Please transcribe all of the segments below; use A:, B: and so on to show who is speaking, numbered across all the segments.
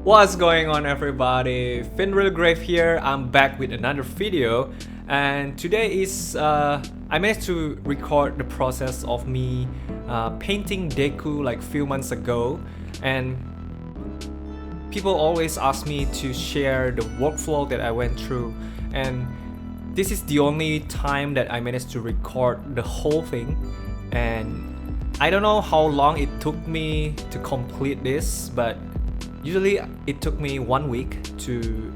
A: What's going on, everybody? Vinrylgrave here. I'm back with another video, and today is I managed to record the process of me painting Deku like few months ago, and people always ask me to share the workflow that I went through, and this is the only time that I managed to record the whole thing. And I don't know how long it took me to complete this, but usually it took me 1 week to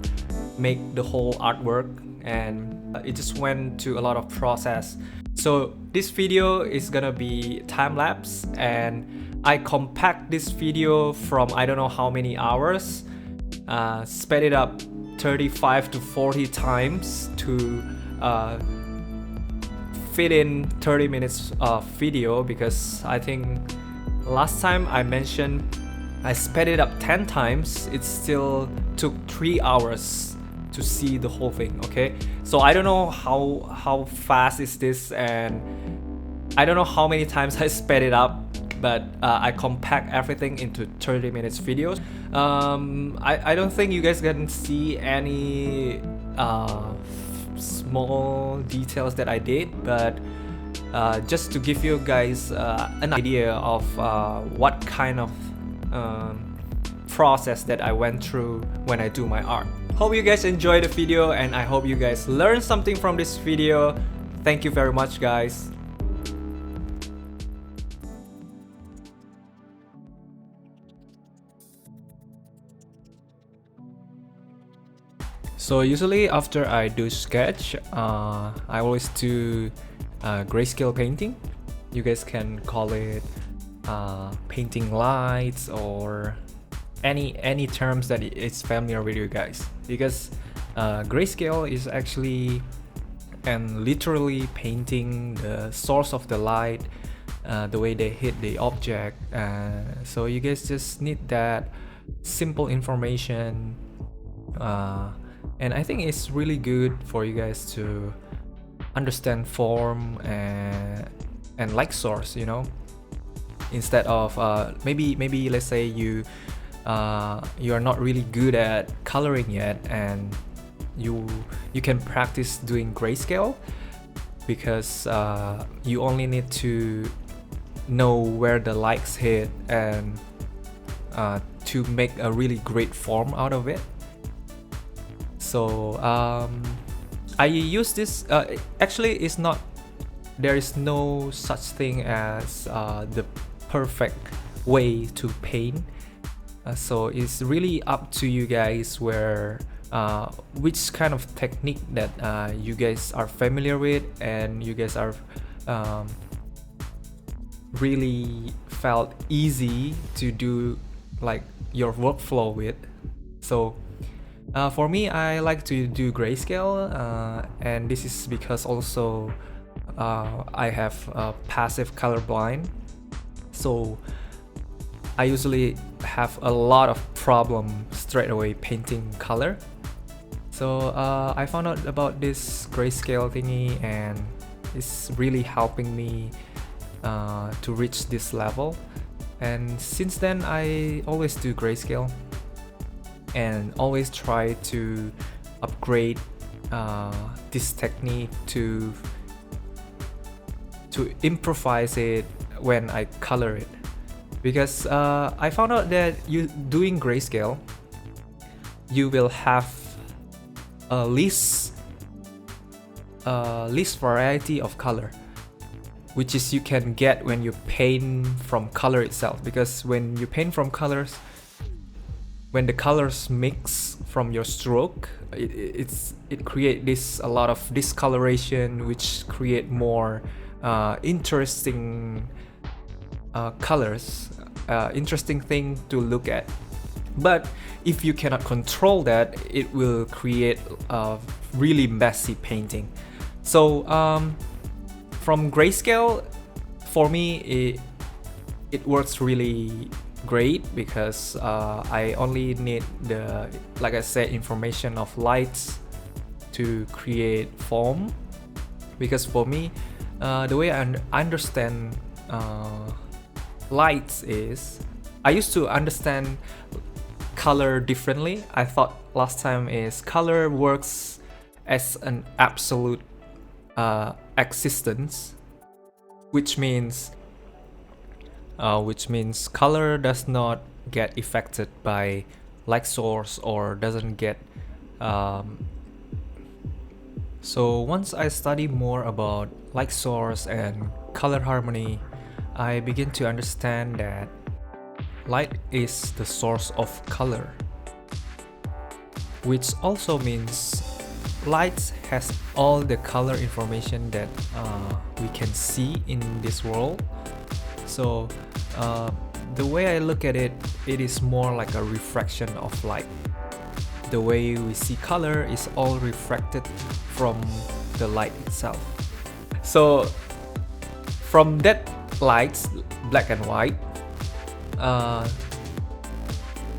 A: make the whole artwork, and it just went to a lot of process. So this video is gonna be time-lapse, and I compact this video from I don't know how many hours, sped it up 35 to 40 times to fit in 30 minutes of video, because I think last time I mentioned I sped it up 10 times. It still took 3 hours to see the whole thing. Okay, so I don't know how fast is this, and I don't know how many times I sped it up, but I compact everything into 30 minutes videos. I don't think you guys can see any small details that I did, but just to give you guys an idea of what kind of process that I went through when I do my art. Hope you guys enjoy the video, and I hope you guys learn something from this video. Thank you very much, guys. So usually after I do sketch, I always do grayscale painting. You guys can call it painting lights or any terms that is familiar with you guys, because grayscale is actually and literally painting the source of the light, the way they hit the object. So you guys just need that simple information, and I think it's really good for you guys to understand form and light source, you know, instead of maybe let's say you are not really good at coloring yet, and you can practice doing grayscale, because you only need to know where the lights hit and to make a really great form out of it. So I use this, actually it's not, there is no such thing as the perfect way to paint, so it's really up to you guys where which kind of technique that you guys are familiar with, and you guys are really felt easy to do like your workflow with. So for me, I like to do grayscale, and this is because also I have passive colorblind, so I usually have a lot of problem straight away painting color. So I found out about this grayscale thingy, and it's really helping me to reach this level, and since then I always do grayscale and always try to upgrade this technique to improvise it when I color it, because I found out that you doing grayscale, you will have a least variety of color, which is you can get when you paint from color itself, because when you paint from colors, when the colors mix from your stroke, it create this a lot of discoloration, which create more interesting colors, interesting thing to look at. But if you cannot control that, it will create a really messy painting. So from grayscale, for me it works really great, because I only need the, like I said, information of lights to create form. Because for me, the way I understand lights is, I used to understand color differently. I thought last time is color works as an absolute existence, which means color does not get affected by light source or doesn't get so once I study more about light source and color harmony, I begin to understand that light is the source of color, which also means light has all the color information that we can see in this world. So the way I look at it, it is more like a refraction of light. The way we see color is all refracted from the light itself. So from that light, black and white,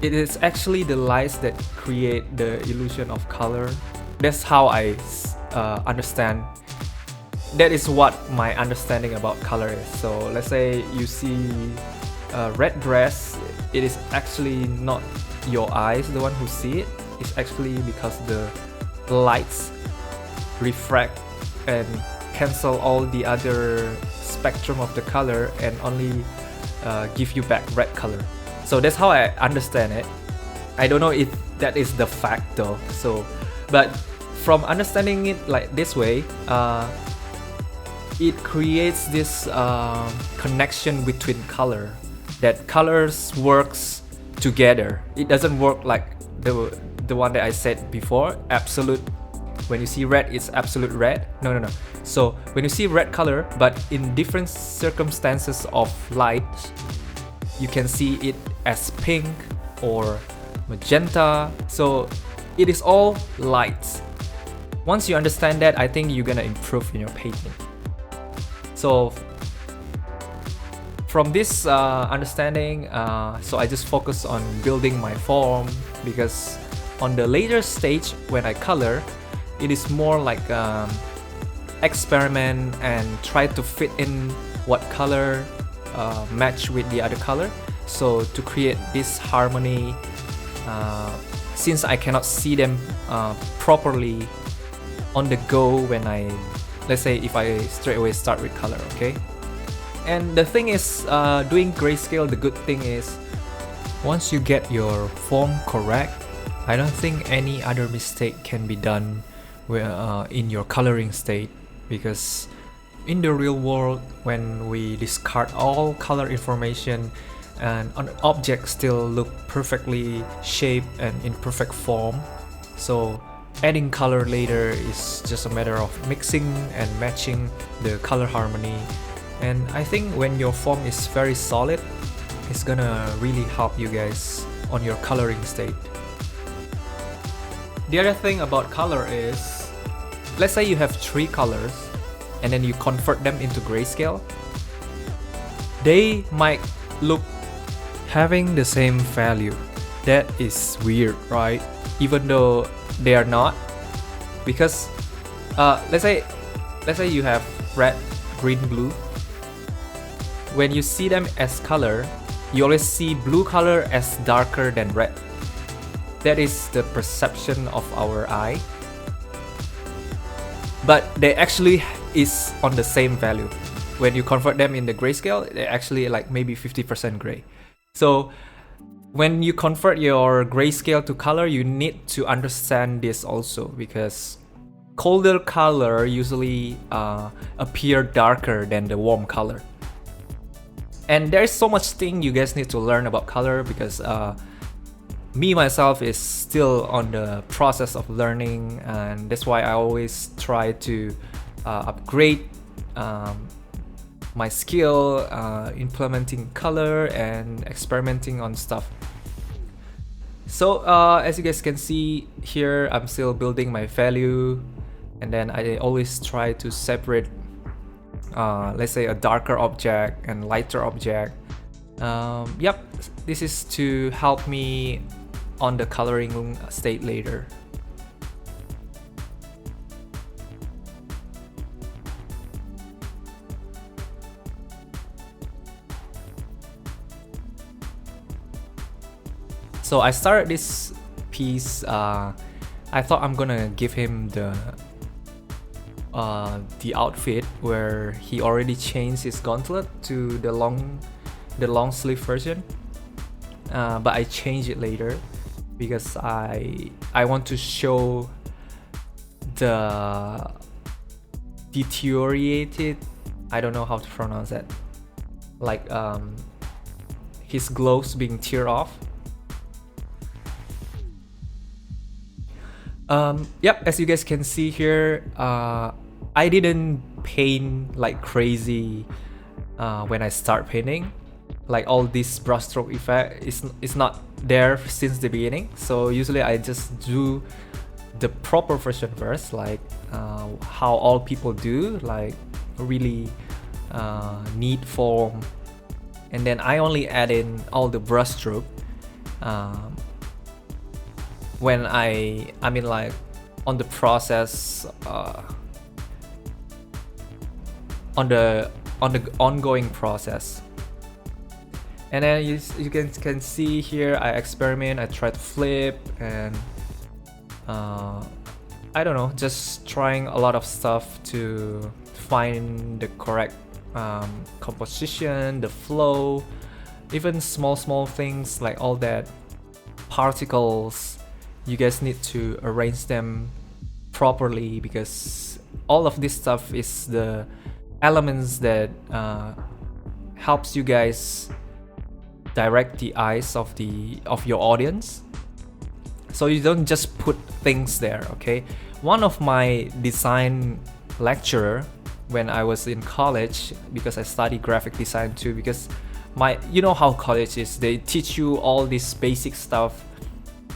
A: it is actually the lights that create the illusion of color. That's how I understand. That is what my understanding about color is. So let's say you see a red dress, it is actually not your eyes the one who see it. It's actually because the lights refract and cancel all the other spectrum of the color and only give you back red color. So that's how I understand it. I don't know if that is the fact though. So, but from understanding it like this way, it creates this connection between color. That colors works together. It doesn't work like the one that I said before, absolute. When you see red, it's absolute red. No. So when you see red color, but in different circumstances of light, you can see it as pink or magenta. So it is all lights. Once you understand that, I think you're gonna improve in your painting. So from this understanding, so I just focus on building my form, because on the later stage when I color, it is more like experiment and try to fit in what color match with the other color. So to create this harmony, since I cannot see them properly on the go when let's say if I straight away start with color, okay? And the thing is, doing grayscale, the good thing is, once you get your form correct, I don't think any other mistake can be done in your coloring state, because in the real world, when we discard all color information and an object still look perfectly shaped and in perfect form, so adding color later is just a matter of mixing and matching the color harmony. And I think when your form is very solid, it's gonna really help you guys on your coloring state. The other thing about color is, let's say you have 3 colors and then you convert them into grayscale. They might look having the same value. That is weird, right? Even though they are not, because let's say you have red, green, blue. When you see them as color, you always see blue color as darker than red. That is the perception of our eye. But they actually is on the same value. When you convert them in the grayscale, they're actually like maybe 50% gray. So when you convert your grayscale to color, you need to understand this also, because colder color usually appear darker than the warm color. And there's so much thing you guys need to learn about color, because me myself is still on the process of learning, and that's why I always try to upgrade my skill implementing color and experimenting on stuff. So as you guys can see here, I'm still building my value, and then I always try to separate let's say a darker object and lighter object. Yep, this is to help me on the coloring state later. So I started this piece. I thought I'm gonna give him the outfit where he already changed his gauntlet to the long sleeve version, but I changed it later because I want to show the deteriorated, I don't know how to pronounce that, like his gloves being teared off. Yep, as you guys can see here, I didn't paint like crazy when I start painting. Like all this brushstroke effect is not there since the beginning. So usually I just do the proper version first, like how all people do, like really neat form, and then I only add in all the brushstroke when I mean like on the process, on the ongoing process. And then you can see here I experiment, I try to flip, and I don't know, just trying a lot of stuff to find the correct composition, the flow, even small things like all that particles. You guys need to arrange them properly because all of this stuff is the elements that helps you guys direct the eyes of your audience. So you don't just put things there, okay? One of my design lecturer when I was in college, because I studied graphic design too, because you know how college is, they teach you all this basic stuff,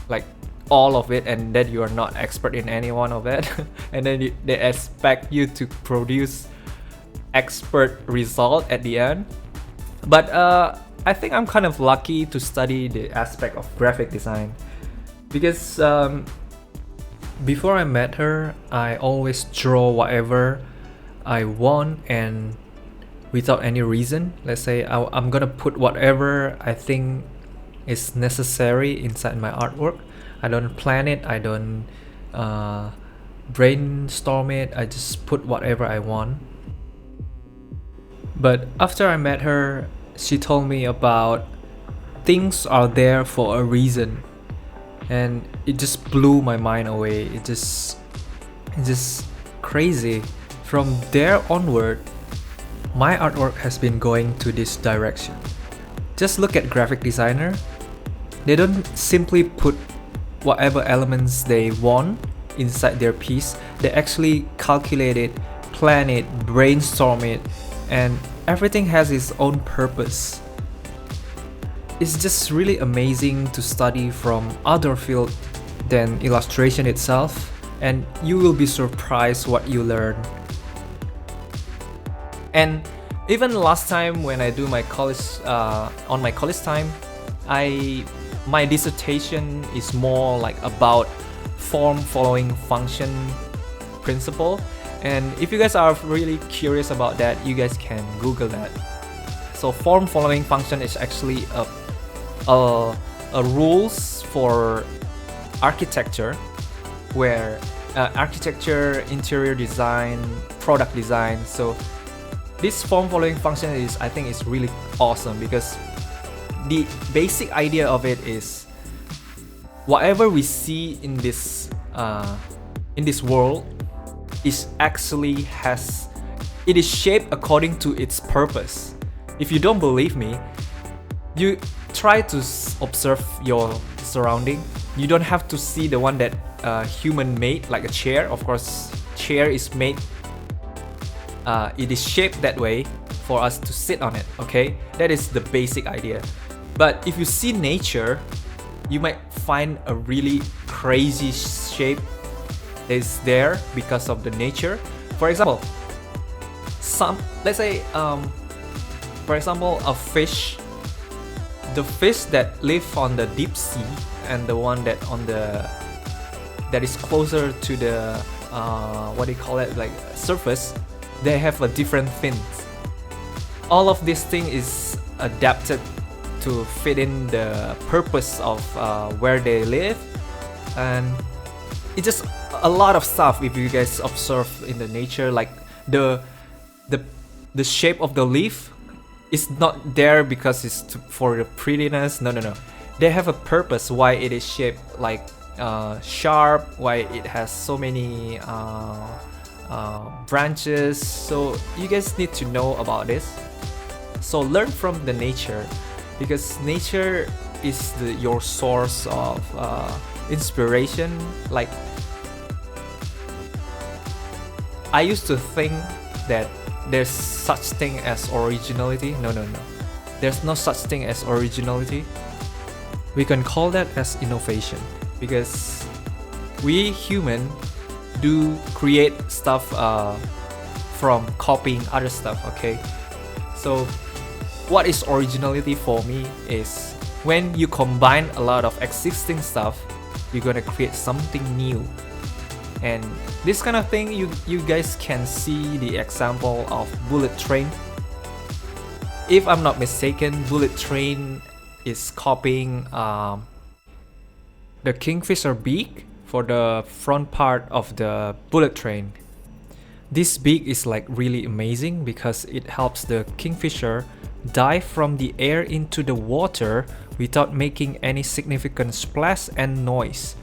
A: like all of it, and then you are not expert in any one of it and then they expect you to produce expert result at the end. But I think I'm kind of lucky to study the aspect of graphic design because before I met her, I always draw whatever I want and without any reason. Let's say I'm gonna put whatever I think is necessary inside my artwork. I don't plan it, I don't brainstorm it, I just put whatever I want. But after I met her, she told me about things are there for a reason, and it just blew my mind away. It's just crazy. From there onward, my artwork has been going to this direction. Just look at graphic designer. They don't simply put whatever elements they want inside their piece. They actually calculate it, plan it, brainstorm it, and everything has its own purpose. It's just really amazing to study from other field than illustration itself, and you will be surprised what you learn. And even last time when I do my college, on my college time, my dissertation is more like about form following function principle. And if you guys are really curious about that, you guys can Google that. So form following function is actually a rules for architecture, where architecture, interior design, product design. So this form following function I think is really awesome because the basic idea of it is whatever we see in this world is shaped according to its purpose. If you don't believe me, you try to observe your surrounding. You don't have to see the one that human made, like a chair. Of course, chair is made. It is shaped that way for us to sit on it. Okay, that is the basic idea. But if you see nature, you might find a really crazy shape that is there because of the nature. For example, let's say, for example, a fish. The fish that live on the deep sea and the one that is closer to the what do you call it, like surface, they have a different fins. All of this thing is adapted to fit in the purpose of where they live, and it's just a lot of stuff. If you guys observe in the nature, like the shape of the leaf is not there because it's for the prettiness. No, they have a purpose why it is shaped like sharp, why it has so many branches. So you guys need to know about this. So learn from the nature, because nature is your source of inspiration. Like, I used to think that there's such thing as originality. No, there's no such thing as originality. We can call that as innovation, because we human do create stuff from copying other stuff. Okay, so what is originality for me is when you combine a lot of existing stuff, you're gonna create something new. And this kind of thing, you guys can see the example of Bullet Train. If I'm not mistaken, Bullet Train is copying the Kingfisher beak for the front part of the Bullet Train. This beak is like really amazing because it helps the Kingfisher dive from the air into the water without making any significant splash and noise.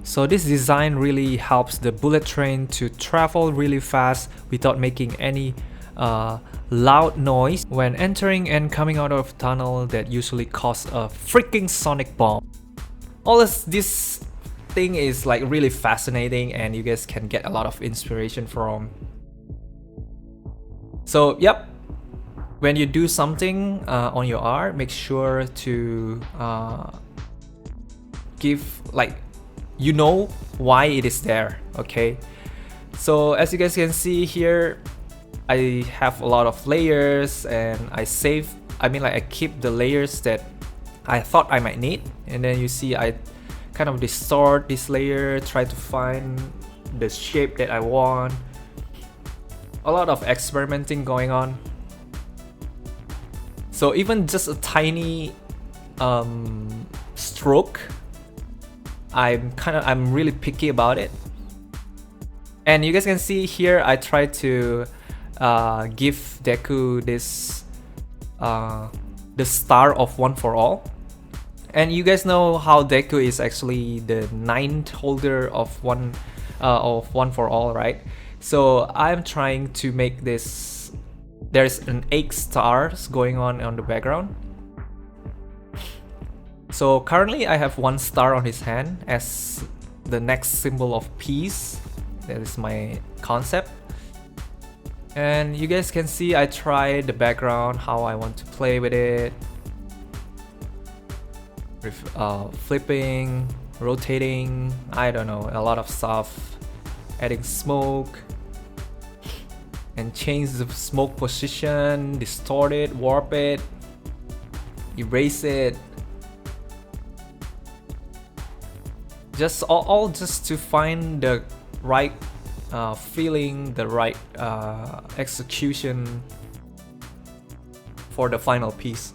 A: So this design really helps the Bullet Train to travel really fast without making any loud noise when entering and coming out of tunnel that usually cause a freaking sonic bomb. All this thing is like really fascinating, and you guys can get a lot of inspiration from. So yep, when you do something on your art, make sure to give, like, you know why it is there. Okay, so as you guys can see here, I have a lot of layers, and I keep the layers that I thought I might need, and then you see I kind of distort this layer, try to find the shape that I want. A lot of experimenting going on. So even just a tiny stroke, I'm really picky about it. And you guys can see here, I try to give Deku this the star of One for All. And you guys know how Deku is actually the 9th holder of One for All, right? So I'm trying to make this. There's an 8 stars going on the background. So currently I have 1 star on his hand as the next symbol of peace. That is my concept. And you guys can see I tried the background, how I want to play with it. Flipping, rotating, I don't know, a lot of stuff. Adding smoke. And change the smoke position, distort it, warp it, erase it. Just all just to find the right feeling, the right execution for the final piece.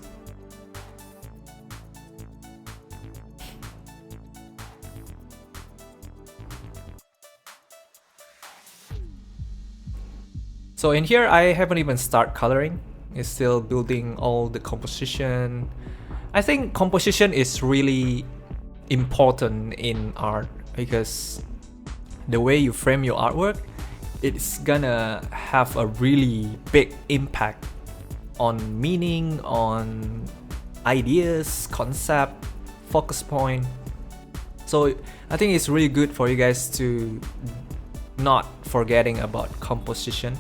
A: So in here, I haven't even started coloring. It's still building all the composition. I think composition is really important in art, because the way you frame your artwork, it's gonna have a really big impact on meaning, on ideas, concept, focus point. So I think it's really good for you guys to not forgetting about composition.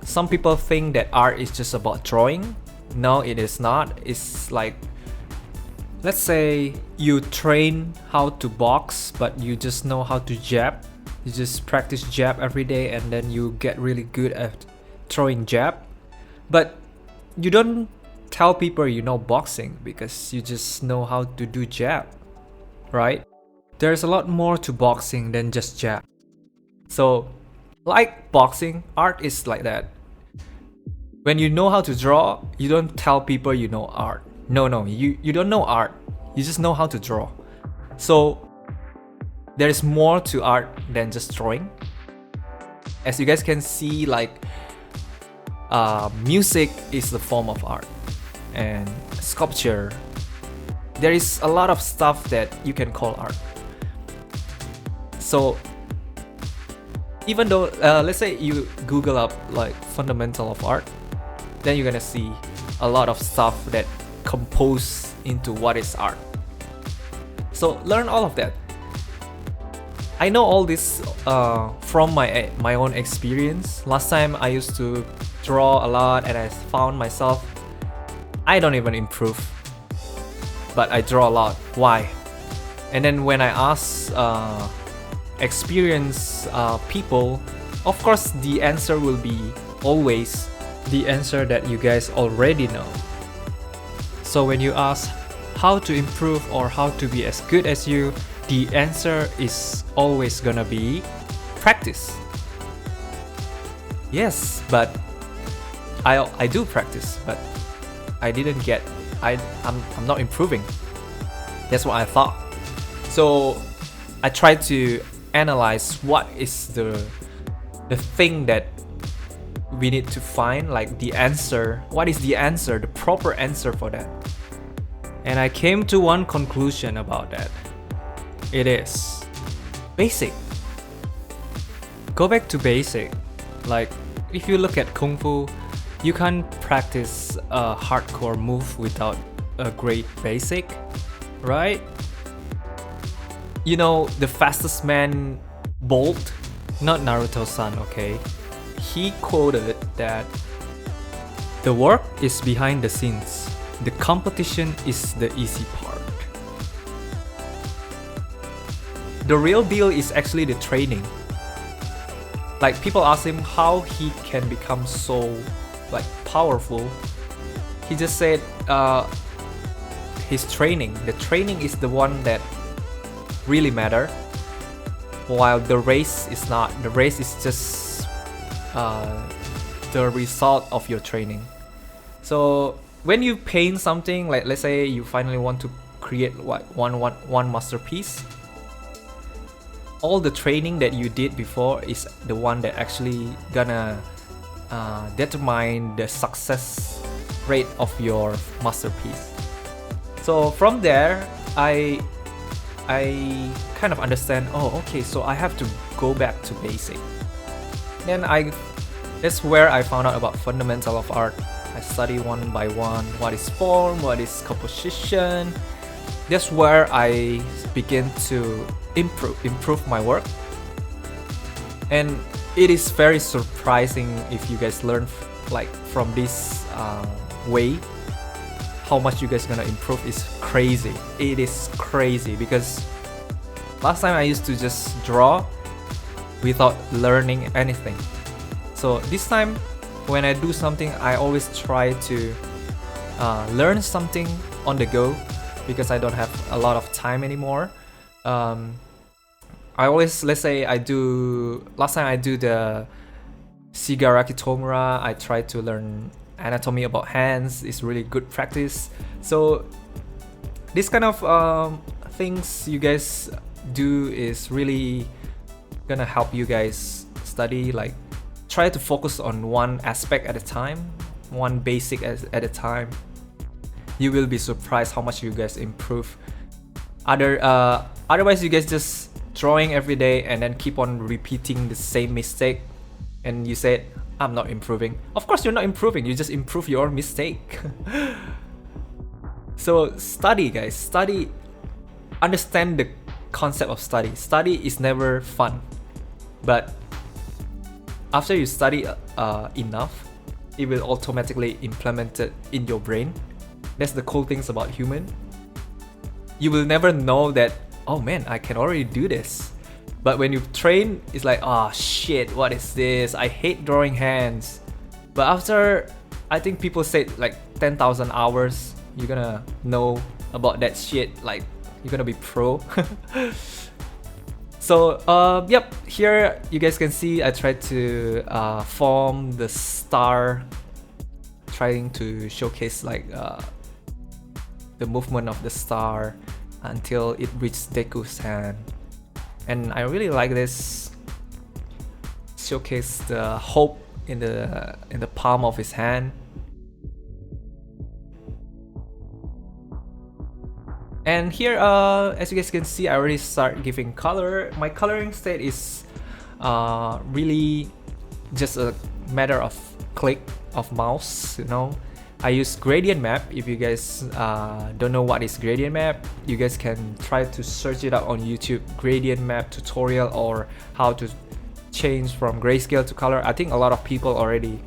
A: Some people think that art is just about drawing. No, it is not. It's like, let's say you train how to box, but you just know how to jab. You just practice jab every day, and then you get really good at throwing jab. But you don't tell people you know boxing because you just know how to do jab, right? There's a lot more to boxing than just jab. So, like boxing, art is like that. When you know how to draw, you don't tell people you know art. No, you don't know art. You just know how to draw. So there is more to art than just drawing. As you guys can see, like music is the form of art, and sculpture. There is a lot of stuff that you can call art. So even though, let's say you Google up like fundamental of art, then you're gonna see a lot of stuff that compose into what is art. So learn all of that. I know all this from my own experience. Last time I used to draw a lot and I found myself, I don't even improve, but I draw a lot. Why? And then when I ask experienced people, of course the answer will be always the answer that you guys already know. So when you ask how to improve or how to be as good as you, the answer is always gonna be practice. Yes, but I do practice, but I didn't get, I'm not improving. That's what I thought. So I tried to analyze what is the thing that we need to find, like the answer. What is the answer, the proper answer for that? And I came to one conclusion about that. It is basic. Go back to basic. Like if you look at Kung Fu, you can't practice a hardcore move without a great basic, right? You know, the fastest man, Bolt, not Naruto-san, okay? He quoted that the work is behind the scenes. The competition is the easy part. The real deal is actually the training. Like people ask him how he can become so like powerful. He just said his training. The training is the one that really matter, while the race is not. The race is just the result of your training. So when you paint something, like let's say you finally want to create one masterpiece, all the training that you did before is the one that actually gonna determine the success rate of your masterpiece. So from there, I kind of understand, oh okay, so I have to go back to basic. Then that's where I found out about fundamental of art. I study one by one, what is form, what is composition. That's where I begin to improve my work. And it is very surprising if you guys learn like from this way. How much you guys gonna improve is crazy. It is crazy because last time I used to just draw without learning anything. So this time when I do something, I always try to learn something on the go because I don't have a lot of time anymore. I always, let's say last time I do the Shigaraki Tomura, I tried to learn anatomy about hands. It's really good practice. So this kind of things you guys do is really gonna help you guys study. Like try to focus on one aspect at a time, one basic at a time. You will be surprised how much you guys improve. Otherwise you guys just drawing every day and then keep on repeating the same mistake and you said I'm not improving. Of course you're not improving, you just improve your mistake. So study guys, study. Understand the concept of study. Study is never fun, but after you study enough, it will automatically implement it in your brain. That's the cool things about human. You will never know that, oh man, I can already do this. But when you train, it's like, oh shit, what is this? I hate drawing hands. But after, I think people say like 10,000 hours, you're gonna know about that shit. Like, you're gonna be pro. So, yep, here you guys can see I tried to form the star, trying to showcase like the movement of the star until it reached Deku's hand. And I really like this. Showcase the hope in the palm of his hand. And here, as you guys can see, I already start giving color. My coloring state is really just a matter of click of mouse, you know. I use gradient map. If you guys don't know what is gradient map, you guys can try to search it up on YouTube, gradient map tutorial, or how to change from grayscale to color. I think a lot of people already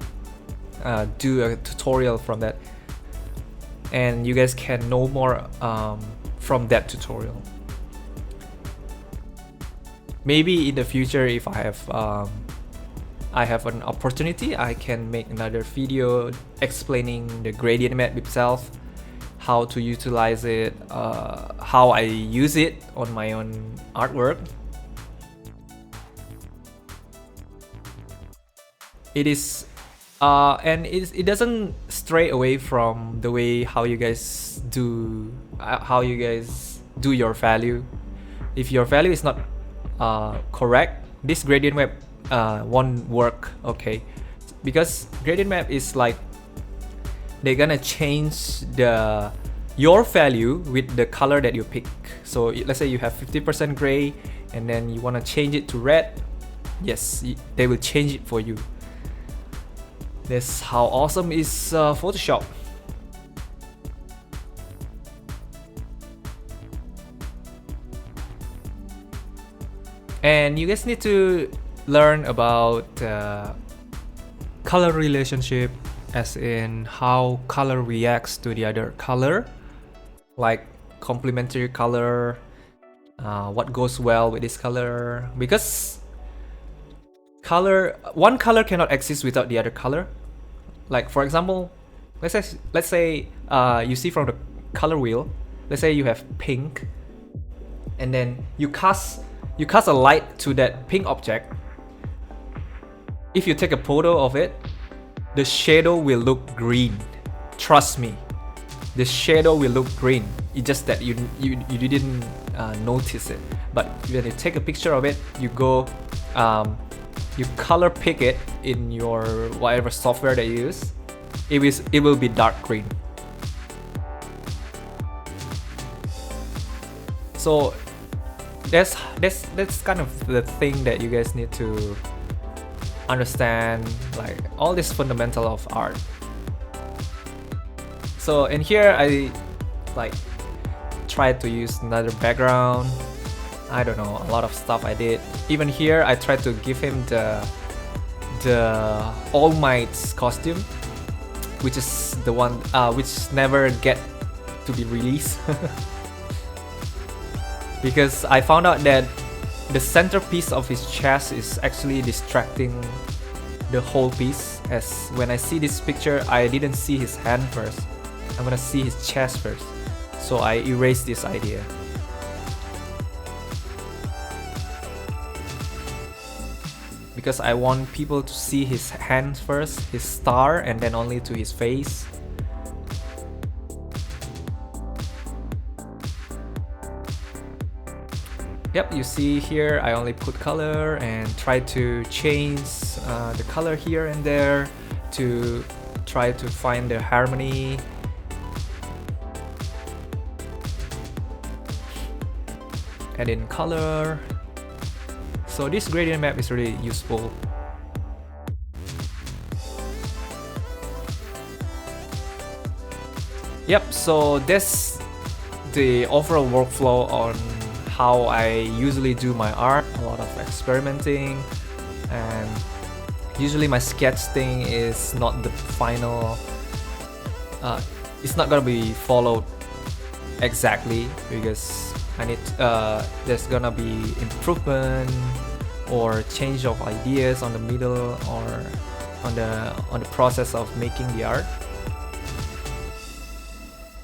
A: do a tutorial from that, and you guys can know more from that tutorial. Maybe in the future, if I have an opportunity, I can make another video explaining the gradient map itself, how to utilize it, how I use it on my own artwork. It is and it doesn't stray away from the way how you guys do your value. If your value is not correct, this gradient map won't work, okay? Because gradient map is like they're gonna change your value with the color that you pick. So let's say you have 50% gray and then you want to change it to red. Yes, they will change it for you. That's how awesome is Photoshop. And you guys need to learn about color relationship, as in how color reacts to the other color, like complementary color, what goes well with this color, because one color cannot exist without the other color. Like for example, let's say you see from the color wheel, let's say you have pink, and then you cast a light to that pink object. If you take a photo of it, the shadow will look green. Trust me, the shadow will look green. It's just that you didn't notice it. But when you take a picture of it, you go you color pick it in your whatever software that you use, it will be dark green. So that's kind of the thing that you guys need to understand, like all this fundamental of art. So in here I like tried to use another background. I don't know, a lot of stuff I did. Even here I tried to give him the All Might's costume, which is the one which never get to be released. Because I found out that the centerpiece of his chest is actually distracting the whole piece. As when I see this picture, I didn't see his hand first. I'm gonna see his chest first. So I erased this idea. Because I want people to see his hand first, his star, and then only to his face. Yep, you see here I only put color and try to change the color here and there to try to find the harmony. Add in color. So this gradient map is really useful. Yep, so that's the overall workflow on how I usually do my art. A lot of experimenting, and usually my sketch thing is not the final, it's not gonna be followed exactly, because I need there's gonna be improvement or change of ideas on the middle or on the process of making the art.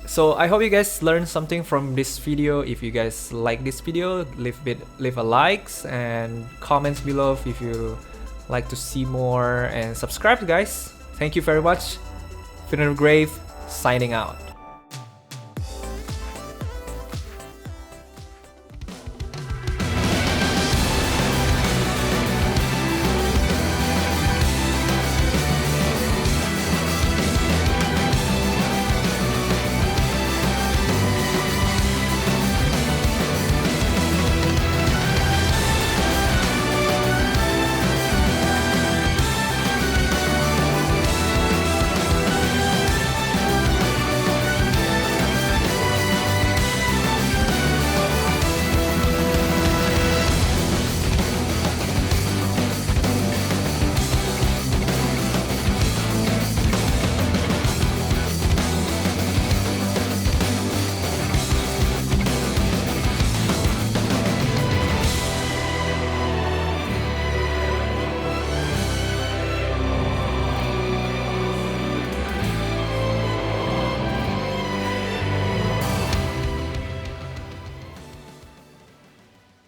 A: So I hope you guys learned something from this video. If you guys like this video, leave a likes and comments below if you like to see more, and subscribe guys. Thank you very much. Vinrylgrave signing out.